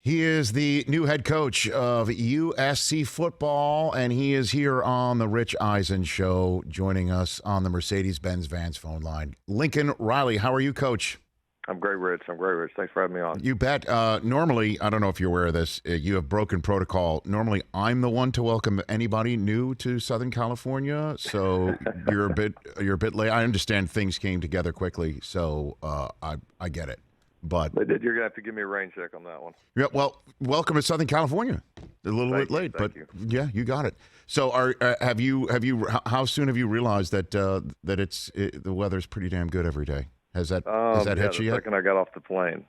He is the new head coach of USC football, and he is here on the Rich Eisen Show, joining us on the Mercedes-Benz Vans phone line. Lincoln Riley, how are you, Coach? I'm great, Rich. Thanks for having me on. You bet. Normally, I don't know if you're aware of this, you have broken protocol. Normally, I'm the one to welcome anybody new to Southern California, so you're a bit late. I understand things came together quickly, so I get it. But you're gonna have to give me a rain check on that one. Yeah, well, welcome to Southern California. A little bit late, but yeah, you got it. So, have you? How soon have you realized that the weather's pretty damn good every day? Has that hit you yet? The second I got off the plane,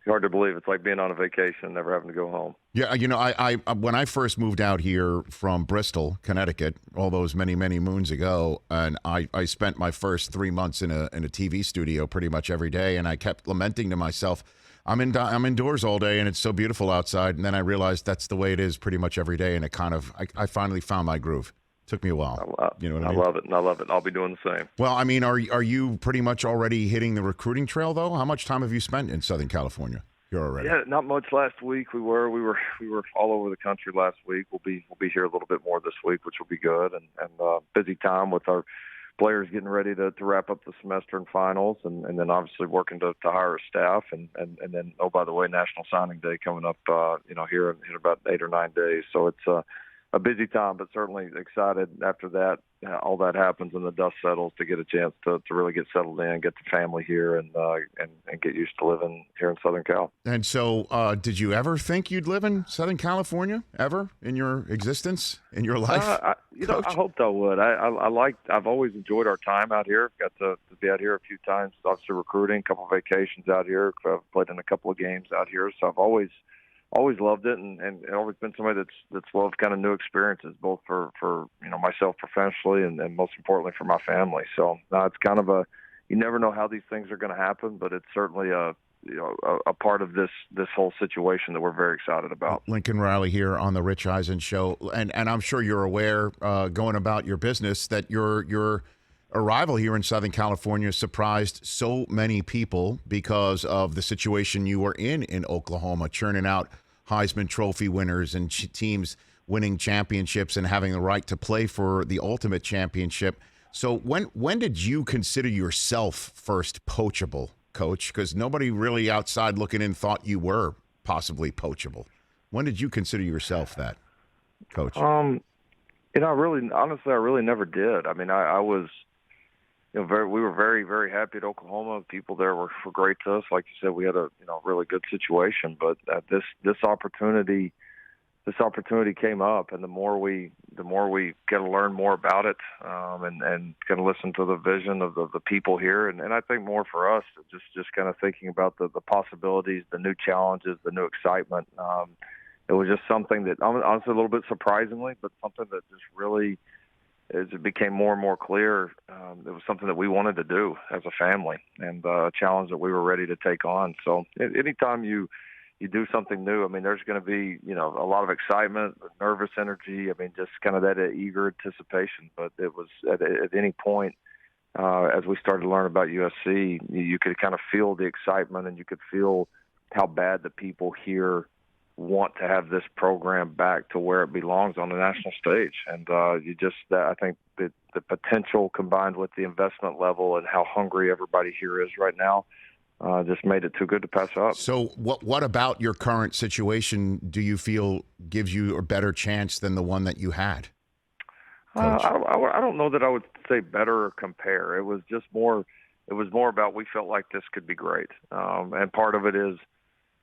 it's hard to believe. It's like being on a vacation, never having to go home. Yeah, I when I first moved out here from Bristol, Connecticut, all those many moons ago, and I spent my first 3 months in a TV studio pretty much every day, and I kept lamenting to myself, I'm indoors all day, and it's so beautiful outside. And then I realized that's the way it is pretty much every day, and it I finally found my groove. Took me a while. I love it. I'll be doing the same. Well, I mean, are you pretty much already hitting the recruiting trail though? How much time have you spent in Southern California here already? Yeah, not much last week. We were all over the country last week. We'll be here a little bit more this week, which will be good. And busy time with our players getting ready to wrap up the semester and finals, and then obviously working to hire a staff, and then by the way, National Signing Day coming up here in about 8 or 9 days. So it's a busy time, but certainly excited after that, all that happens and the dust settles, to get a chance to really get settled in, get the family here, and get used to living here in Southern Cal. And so, did you ever think you'd live in Southern California ever in your existence, in your life? I hoped I would. I've always enjoyed our time out here. Got to be out here a few times, obviously recruiting, a couple of vacations out here. I've played in a couple of games out here, so I've always loved it, and always been somebody that's loved kind of new experiences, both for myself professionally and most importantly for my family. So it's kind of you never know how these things are going to happen, but it's certainly a part of this whole situation that we're very excited about. Lincoln Riley here on the Rich Eisen Show, and I'm sure you're aware, going about your business, that your arrival here in Southern California surprised so many people because of the situation you were in Oklahoma, churning out Heisman Trophy winners and teams winning championships and having the right to play for the ultimate championship. So when did you consider yourself first poachable, Coach? Because nobody really outside looking in thought you were possibly poachable. When did you consider yourself that, Coach? I really never did. I mean, I was. We were very, very happy at Oklahoma. People there were great to us. Like you said, we had a really good situation. But this opportunity came up, and the more we get to learn more about it, and kind of listen to the vision of the people here, and I think more for us, just kind of thinking about the possibilities, the new challenges, the new excitement. It was just something that, honestly, a little bit surprisingly, but something that just really, as it became more and more clear, it was something that we wanted to do as a family, and a challenge that we were ready to take on. So anytime you do something new, I mean, there's going to be, a lot of excitement, nervous energy. I mean, just kind of that eager anticipation. But it was at any point, as we started to learn about USC, you could kind of feel the excitement, and you could feel how bad the people here want to have this program back to where it belongs on the national stage. And I think that the potential, combined with the investment level and how hungry everybody here is right now, just made it too good to pass up. So what about your current situation do you feel gives you a better chance than the one that you had? I don't know that I would say better or compare. It was more about, we felt like this could be great. And part of it is,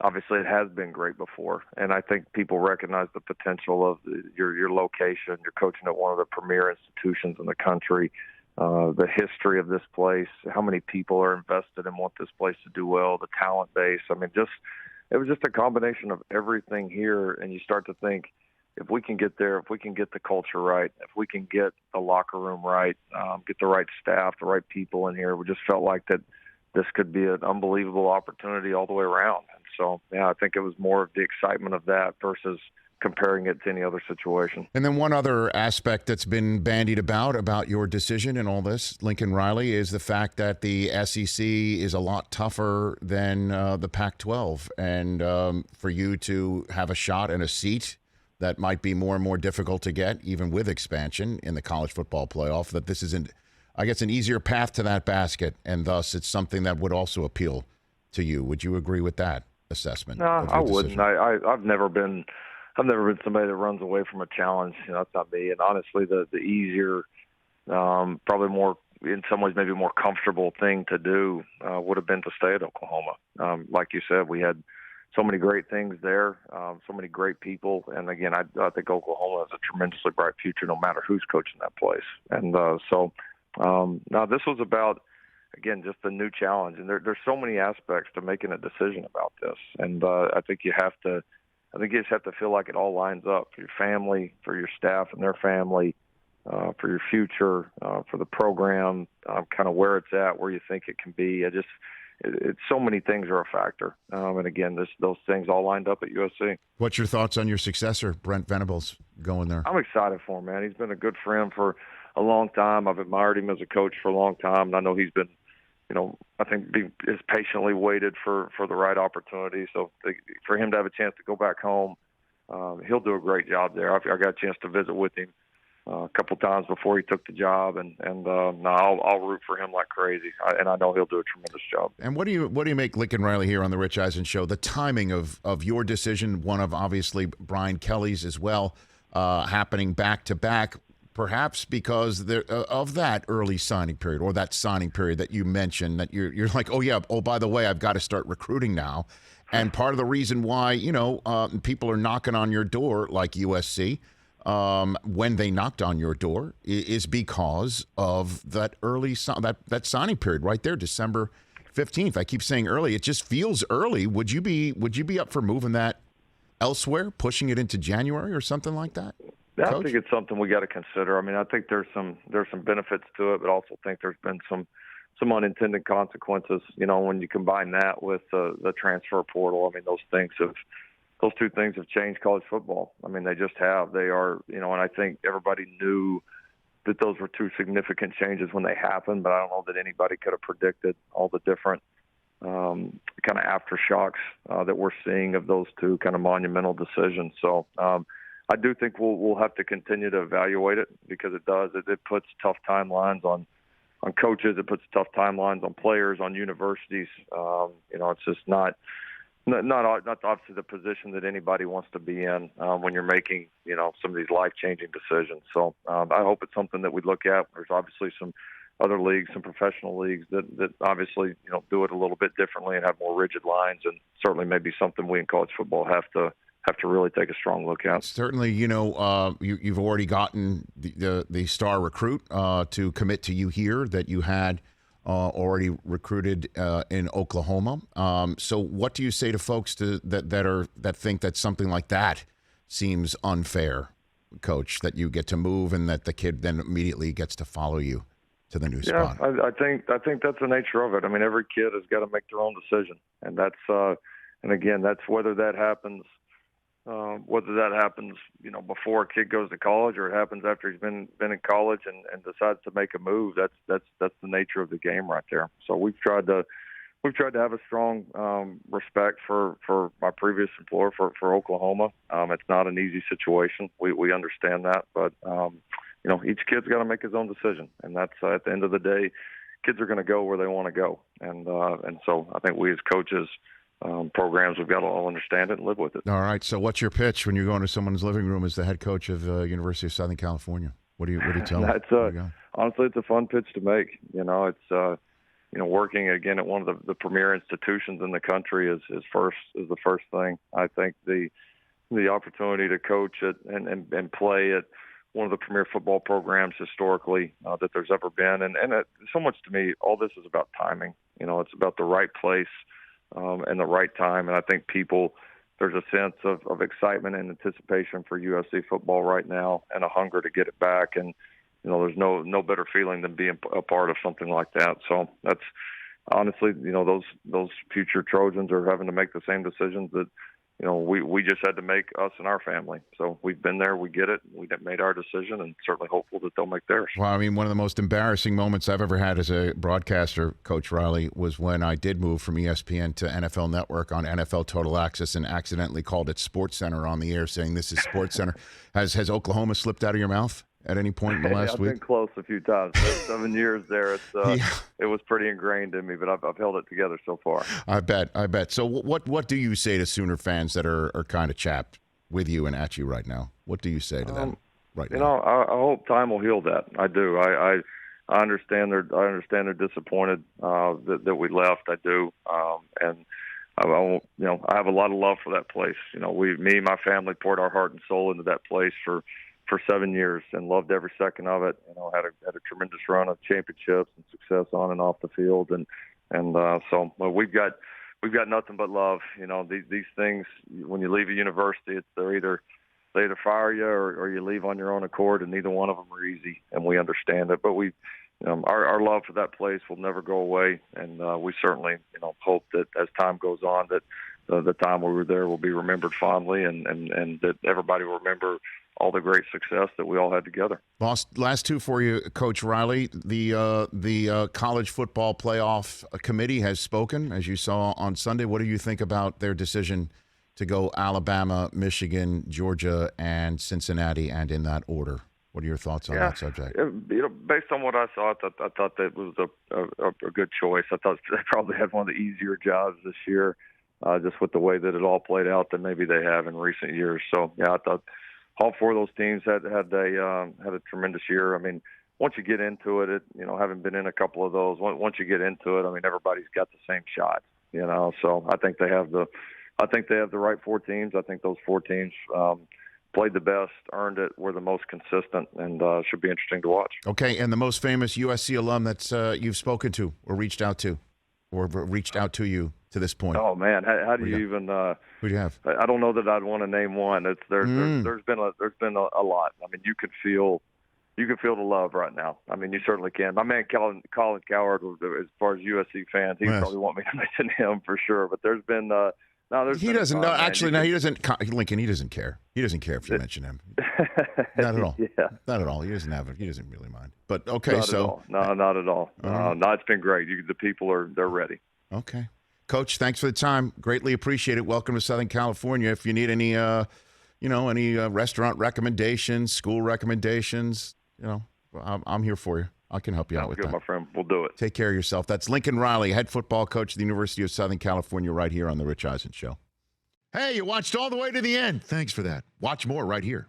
obviously, it has been great before, and I think people recognize the potential of your location. You're coaching at one of the premier institutions in the country, the history of this place, how many people are invested and want this place to do well, the talent base. I mean, it was just a combination of everything here, and you start to think, if we can get there, if we can get the culture right, if we can get the locker room right, get the right staff, the right people in here, we just felt like that this could be an unbelievable opportunity all the way around. And So, yeah, I think it was more of the excitement of that versus comparing it to any other situation. And then one other aspect that's been bandied about your decision in all this, Lincoln Riley, is the fact that the SEC is a lot tougher than the Pac-12. And for you to have a shot and a seat that might be more and more difficult to get, even with expansion in the college football playoff, that this isn't, I guess, an easier path to that basket, and thus it's something that would also appeal to you. Would you agree with that assessment? No, I wouldn't. I've never been somebody that runs away from a challenge. That's not me. And honestly, the easier, probably more, in some ways, maybe more comfortable thing to do would have been to stay at Oklahoma. Like you said, we had so many great things there, so many great people. And again, I think Oklahoma has a tremendously bright future no matter who's coaching that place. And now this was about, again, just a new challenge. And there's so many aspects to making a decision about this. And I think you just have to feel like it all lines up for your family, for your staff and their family, for your future, for the program, kind of where it's at, where you think it can be. It's so many things are a factor. And again, those things all lined up at USC. What's your thoughts on your successor, Brent Venables, going there? I'm excited for him, man. He's been a good friend for a long time. I've admired him as a coach for a long time, and I know he's been, I think is patiently waited for the right opportunity. So for him to have a chance to go back home, he'll do a great job there. I got a chance to visit with him a couple times before he took the job, and I'll root for him like crazy. And I know he'll do a tremendous job. And what do you make Lincoln Riley here on the Rich Eisen Show? The timing of your decision, one of obviously Brian Kelly's as well, happening back to back. Perhaps because of that early signing period or that signing period that you mentioned, that you're like, by the way, I've got to start recruiting now. And part of the reason why, people are knocking on your door like USC, when they knocked on your door is because of that early that signing period right there, December 15th. I keep saying early. It just feels early. Would you be up for moving that elsewhere, pushing it into January or something like that? Yeah, Coach? I think it's something we got to consider. I mean, I think there's some benefits to it, but also think there's been some unintended consequences. When you combine that with the transfer portal, I mean, those two things have changed college football. I mean, they just have. They are, and I think everybody knew that those were two significant changes when they happened, but I don't know that anybody could have predicted all the different kind of aftershocks that we're seeing of those two kind of monumental decisions. So. I do think we'll have to continue to evaluate it because it does. It puts tough timelines on coaches. It puts tough timelines on players, on universities. It's just not obviously the position that anybody wants to be in when you're making some of these life-changing decisions. So I hope it's something that we look at. There's obviously some other leagues, some professional leagues that obviously do it a little bit differently and have more rigid lines, and certainly maybe something we in college football have to really take a strong look at. Certainly, you've already gotten the star recruit to commit to you here that you had already recruited in Oklahoma. So what do you say to folks that think that something like that seems unfair, Coach, that you get to move and that the kid then immediately gets to follow you to the new spot? I think that's the nature of it. I mean, every kid has got to make their own decision, and that's and again, that's whether that happens before a kid goes to college or it happens after he's been in college and decides to make a move. That's the nature of the game right there. So we've tried to have a strong respect for my previous employer for Oklahoma. It's not an easy situation. We understand that, but each kid's got to make his own decision, and that's at the end of the day, kids are going to go where they want to go, and so I think we as coaches. Programs, we've got to all understand it and live with it. All right. So, what's your pitch when you go into someone's living room as the head coach of University of Southern California? What do you tell them? Honestly, it's a fun pitch to make. It's working again at one of the premier institutions in the country is the first thing. I think the opportunity to coach it and play at one of the premier football programs historically that there's ever been, and so much to me, all this is about timing. It's about the right place. And the right time. And I think there's a sense of excitement and anticipation for USC football right now and a hunger to get it back. And, there's no better feeling than being a part of something like that. So that's honestly, those future Trojans are having to make the same decisions that we just had to make, us and our family. So we've been there, we get it, we made our decision, and certainly hopeful that they'll make theirs. Well, I mean, one of the most embarrassing moments I've ever had as a broadcaster, Coach Riley, was when I did move from ESPN to NFL Network on NFL Total Access and accidentally called it Sports Center on the air, saying this is Sports Center. Has Oklahoma slipped out of your mouth at any point in the last week? I've been close a few times. 7 years there. It was pretty ingrained in me, but I've held it together so far. I bet. So what do you say to Sooner fans that are kind of chapped with you and at you right now? What do you say to them right now? I hope time will heal that. I do. I understand they're disappointed that we left. I do. And I have a lot of love for that place. Me and my family poured our heart and soul into that place for 7 years and loved every second of it. Had a tremendous run of championships and success on and off the field, and so we've got nothing but love. These things, when you leave a university, they either fire you or you leave on your own accord, and neither one of them are easy, and we understand it. But our love for that place will never go away, and we certainly hope that as time goes on that the time we were there will be remembered fondly, and that everybody will remember all the great success that we all had together. Last two for you, Coach Riley. The college football playoff committee has spoken, as you saw on Sunday. What do you think about their decision to go Alabama, Michigan, Georgia, and Cincinnati, and in that order? What are your thoughts on that subject? Based on what I saw, I thought that was a good choice. I thought they probably had one of the easier jobs this year, just with the way that it all played out than maybe they have in recent years. So, I thought all four of those teams had a tremendous year. I mean, once you get into it, having been in a couple of those, once you get into it, I mean, everybody's got the same shot. So I think they have the right four teams. I think those four teams played the best, earned it, were the most consistent, and should be interesting to watch. Okay, and the most famous USC alum that's you've spoken to or reached out to you to this point? Oh man, how do you even? Who do you have? I don't know that I'd want to name one. There's been a lot. I mean, you can feel the love right now. I mean, you certainly can. My man Colin Cowherd, as far as USC fans, he probably want me to mention him for sure. But there's been he doesn't. No, actually, no, he doesn't. Lincoln, he doesn't care. He doesn't care if you mention him. Not at all. Yeah. Not at all. He doesn't really mind. But okay, not at all. Not at all. No, it's been great. The people they're ready. Okay. Coach, thanks for the time. Greatly appreciate it. Welcome to Southern California. If you need any, any restaurant recommendations, school recommendations, I'm here for you. I can help you out with that. Good, my friend. We'll do it. Take care of yourself. That's Lincoln Riley, head football coach at the University of Southern California, right here on The Rich Eisen Show. Hey, you watched all the way to the end. Thanks for that. Watch more right here.